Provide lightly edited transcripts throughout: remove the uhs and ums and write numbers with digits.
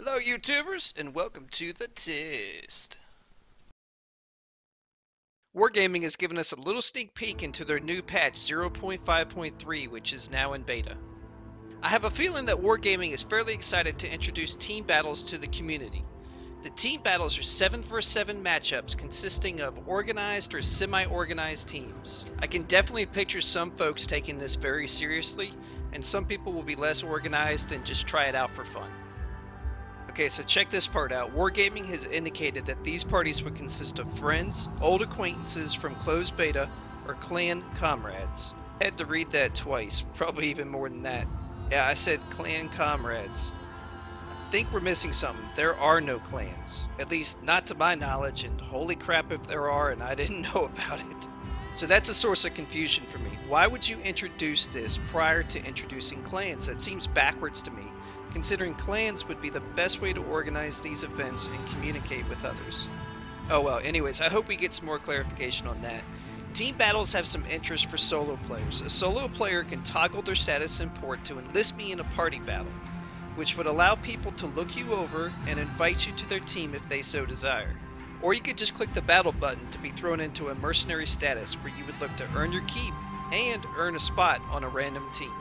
Hello YouTubers, and welcome to the test. Wargaming has given us a little sneak peek into their new patch 0.5.3, which is now in beta. I have a feeling that Wargaming is fairly excited to introduce team battles to the community. The team battles are 7 vs 7 matchups consisting of organized or semi-organized teams. I can definitely picture some folks taking this very seriously, and some people will be less organized and just try it out for fun. Okay, so check this part out. Wargaming has indicated that these parties would consist of friends, old acquaintances from closed beta, or clan comrades. I had to read that twice, probably even more than that. Yeah, I said clan comrades. I think we're missing something. There are no clans. At least not to my knowledge, and holy crap if there are and I didn't know about it. So that's a source of confusion for me. Why would you introduce this prior to introducing clans? That seems backwards to me, considering clans would be the best way to organize these events and communicate with others. Oh well, anyways, I hope we get some more clarification on that. Team battles have some interest for solo players. A solo player can toggle their status in port to enlist me in a party battle, which would allow people to look you over and invite you to their team if they so desire. Or you could just click the battle button to be thrown into a mercenary status where you would look to earn your keep and earn a spot on a random team.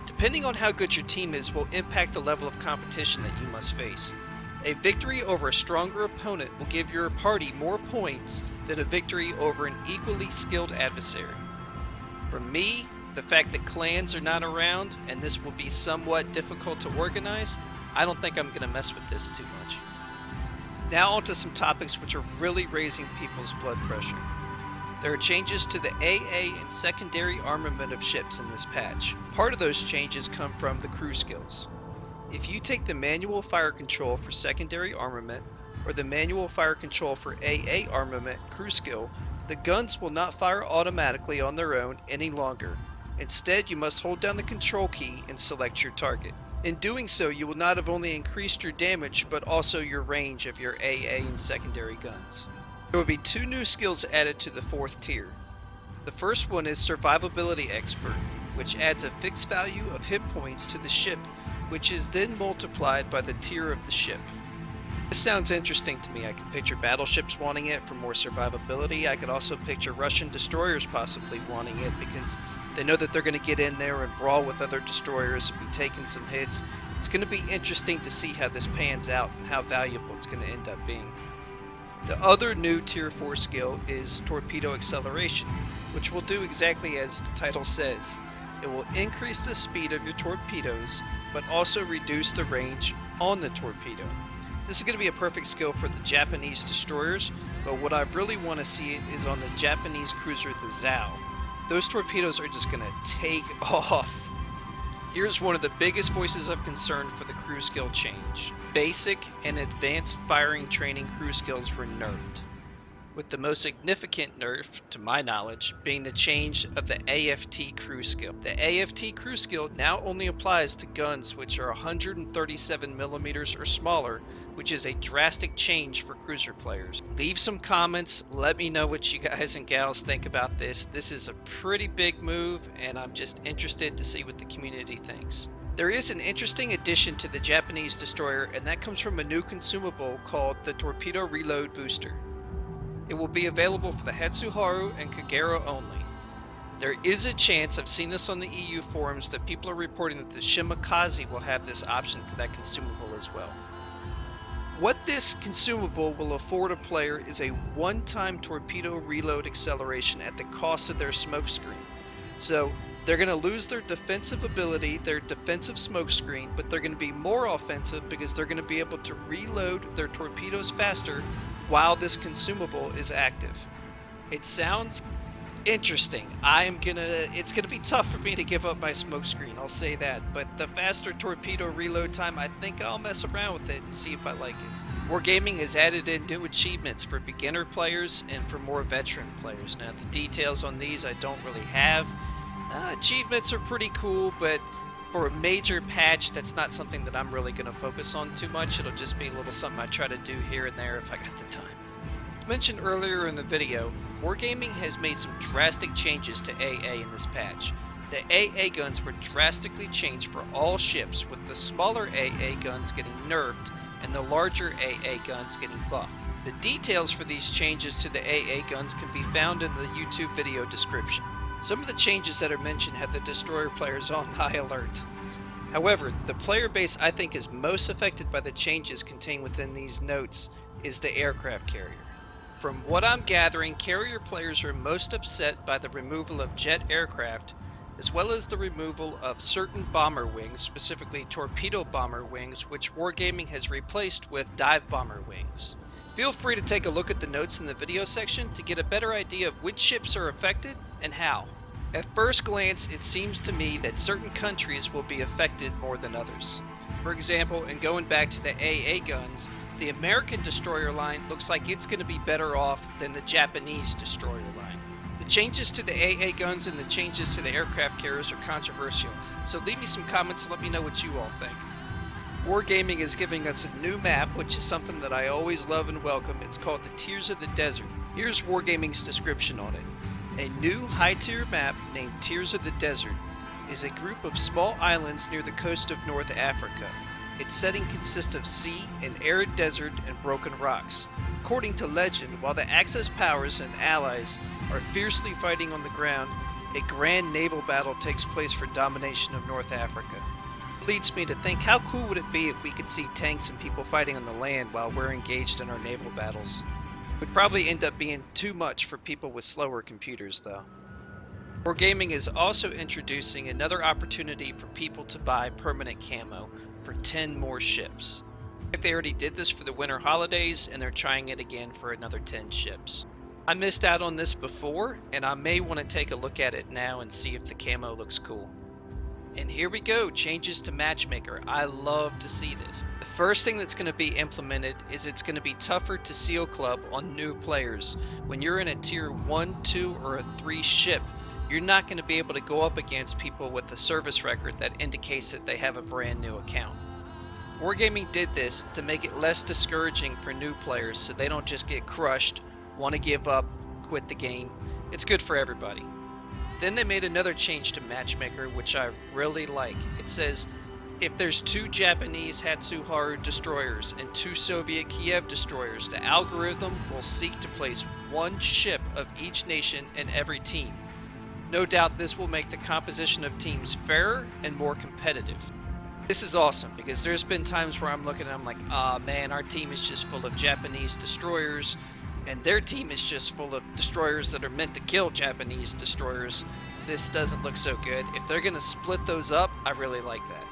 Depending on how good your team is will impact the level of competition that you must face. A victory over a stronger opponent will give your party more points than a victory over an equally skilled adversary. For me, the fact that clans are not around and this will be somewhat difficult to organize, I don't think I'm going to mess with this too much. Now onto some topics which are really raising people's blood pressure. There are changes to the AA and secondary armament of ships in this patch. Part of those changes come from the crew skills. If you take the manual fire control for secondary armament or the manual fire control for AA armament crew skill, the guns will not fire automatically on their own any longer. Instead, you must hold down the control key and select your target. In doing so, you will not have only increased your damage, but also your range of your AA and secondary guns. There will be two new skills added to the 4th tier. The first one is Survivability Expert, which adds a fixed value of hit points to the ship, which is then multiplied by the tier of the ship. This sounds interesting to me. I can picture battleships wanting it for more survivability. I could also picture Russian destroyers possibly wanting it because they know that they're going to get in there and brawl with other destroyers and be taking some hits. It's going to be interesting to see how this pans out and how valuable it's going to end up being. The other new Tier 4 skill is Torpedo Acceleration, which will do exactly as the title says. It will increase the speed of your torpedoes, but also reduce the range on the torpedo. This is going to be a perfect skill for the Japanese destroyers, but what I really want to see it is on the Japanese cruiser, the Zhao. Those torpedoes are just going to take off. Here's one of the biggest voices of concern for the crew skill change. Basic and advanced firing training crew skills were nerfed, with the most significant nerf, to my knowledge, being the change of the AFT crew skill. The AFT crew skill now only applies to guns which are 137mm or smaller, which is a drastic change for cruiser players. Leave some comments, let me know what you guys and gals think about this. This is a pretty big move, and I'm just interested to see what the community thinks. There is an interesting addition to the Japanese destroyer, and that comes from a new consumable called the Torpedo Reload Booster. It will be available for the Hatsuharu and Kagero only. There is a chance, I've seen this on the EU forums, that people are reporting that the Shimakaze will have this option for that consumable as well. What this consumable will afford a player is a one-time torpedo reload acceleration at the cost of their smokescreen. So they're going to lose their defensive ability, their defensive smokescreen, but they're going to be more offensive because they're going to be able to reload their torpedoes faster while this consumable is active. It sounds interesting. It's gonna be tough for me to give up my smokescreen, I'll say that, but the faster torpedo reload time, I think I'll mess around with it and see if I like it. Wargaming has added in new achievements for beginner players and for more veteran players. Now the details on these I don't really have. Achievements are pretty cool, but for a major patch, that's not something that I'm really going to focus on too much. It'll just be a little something I try to do here and there if I got the time. As mentioned earlier in the video, Wargaming has made some drastic changes to AA in this patch. The AA guns were drastically changed for all ships, with the smaller AA guns getting nerfed and the larger AA guns getting buffed. The details for these changes to the AA guns can be found in the YouTube video description. Some of the changes that are mentioned have the destroyer players on high alert. However, the player base I think is most affected by the changes contained within these notes is the aircraft carrier. From what I'm gathering, carrier players are most upset by the removal of jet aircraft, as well as the removal of certain bomber wings, specifically torpedo bomber wings, which Wargaming has replaced with dive bomber wings. Feel free to take a look at the notes in the video section to get a better idea of which ships are affected and how. At first glance, it seems to me that certain countries will be affected more than others. For example, and going back to the AA guns, the American destroyer line looks like it's going to be better off than the Japanese destroyer line. The changes to the AA guns and the changes to the aircraft carriers are controversial, so leave me some comments and let me know what you all think. Wargaming is giving us a new map, which is something that I always love and welcome. It's called the Tears of the Desert. Here's Wargaming's description on it. A new high-tier map named Tears of the Desert is a group of small islands near the coast of North Africa. Its setting consists of sea, an arid desert, and broken rocks. According to legend, while the Axis powers and allies are fiercely fighting on the ground, a grand naval battle takes place for domination of North Africa. It leads me to think, how cool would it be if we could see tanks and people fighting on the land while we're engaged in our naval battles? It would probably end up being too much for people with slower computers though. Wargaming is also introducing another opportunity for people to buy permanent camo for 10 more ships. They already did this for the winter holidays and they're trying it again for another 10 ships. I missed out on this before and I may want to take a look at it now and see if the camo looks cool. And here we go, changes to Matchmaker. I love to see this. The first thing that's going to be implemented is it's going to be tougher to seal club on new players. When you're in a tier 1, 2, or a 3 ship, you're not going to be able to go up against people with a service record that indicates that they have a brand new account. Wargaming did this to make it less discouraging for new players so they don't just get crushed, want to give up, quit the game. It's good for everybody. Then they made another change to Matchmaker, which I really like. It says, if there's 2 Japanese Hatsuharu destroyers and 2 Soviet Kiev destroyers, the algorithm will seek to place 1 ship of each nation in every team. No doubt this will make the composition of teams fairer and more competitive. This is awesome because there's been times where I'm looking and I'm like, ah man, our team is just full of Japanese destroyers and their team is just full of destroyers that are meant to kill Japanese destroyers. This doesn't look so good. If they're going to split those up, I really like that.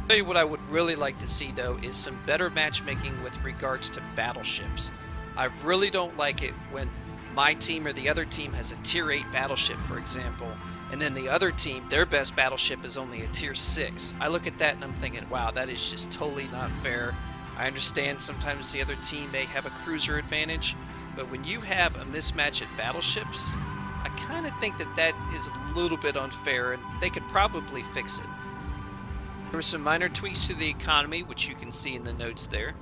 I'll tell you what I would really like to see though is some better matchmaking with regards to battleships. I really don't like it when my team or the other team has a tier 8 battleship, for example, and then the other team, their best battleship is only a tier 6. I look at that and I'm thinking, wow, that is just totally not fair. I understand sometimes the other team may have a cruiser advantage, but when you have a mismatch at battleships, I kind of think that that is a little bit unfair and they could probably fix it. There were some minor tweaks to the economy, which you can see in the notes there.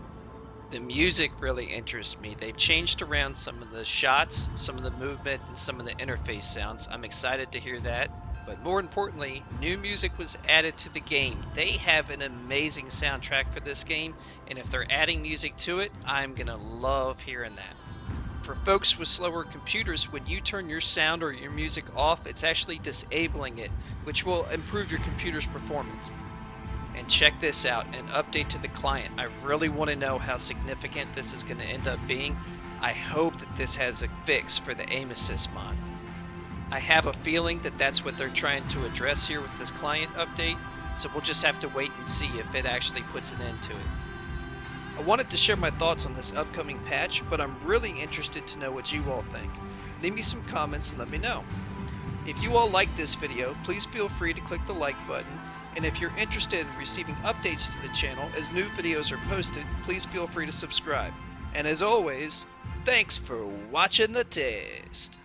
The music really interests me. They've changed around some of the shots, some of the movement, and some of the interface sounds. I'm excited to hear that. But more importantly, new music was added to the game. They have an amazing soundtrack for this game, and if they're adding music to it, I'm gonna love hearing that. For folks with slower computers, when you turn your sound or your music off, it's actually disabling it, which will improve your computer's performance. And check this out, an update to the client. I really want to know how significant this is going to end up being. I hope that this has a fix for the aim assist mod. I have a feeling that that's what they're trying to address here with this client update, so we'll just have to wait and see if it actually puts an end to it. I wanted to share my thoughts on this upcoming patch, but I'm really interested to know what you all think. Leave me some comments and let me know. If you all like this video, please feel free to click the like button. And if you're interested in receiving updates to the channel as new videos are posted, please feel free to subscribe. And as always, thanks for watching the test.